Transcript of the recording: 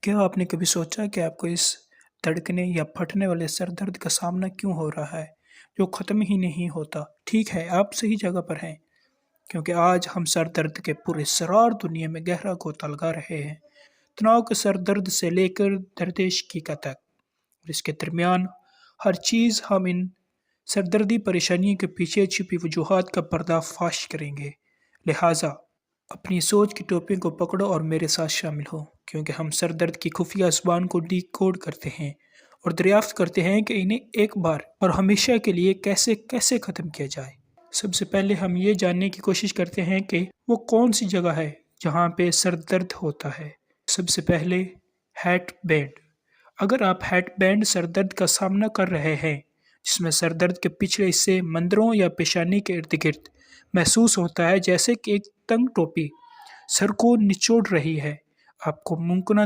क्या आपने कभी सोचा कि आपको इस धड़कने या फटने वाले सर दर्द का सामना क्यों हो रहा है, जो ख़त्म ही नहीं होता? ठीक है, आप सही जगह पर हैं, क्योंकि आज हम सर दर्द के पूरे इसरार दुनिया में गहरा गोता लगा रहे हैं। तनाव के सर दर्द से लेकर दर्देश का तक, और इसके दरमियान हर चीज़ हम इन सरदर्दी परेशानियों के पीछे छिपी वजूहात का पर्दाफाश करेंगे। लिहाजा अपनी सोच की टोपियों को पकड़ो और मेरे साथ शामिल हो, क्योंकि हम सर दर्द की खुफिया ज़ुबान को डिकोड करते हैं और दरियाफ्त करते हैं कि इन्हें एक बार और हमेशा के लिए कैसे कैसे ख़त्म किया जाए। सबसे पहले हम ये जानने की कोशिश करते हैं कि वो कौन सी जगह है जहाँ पे सर दर्द होता है। सबसे पहले हेड बैंड। अगर आप हेड बैंड सर दर्द का सामना कर रहे हैं, जिसमें सर दर्द के पिछले हिस्से मंदिरों या पेशानी के इर्द गिर्द महसूस होता है जैसे कि एक तंग टोपी सर को निचोड़ रही है, आपको मुमकिन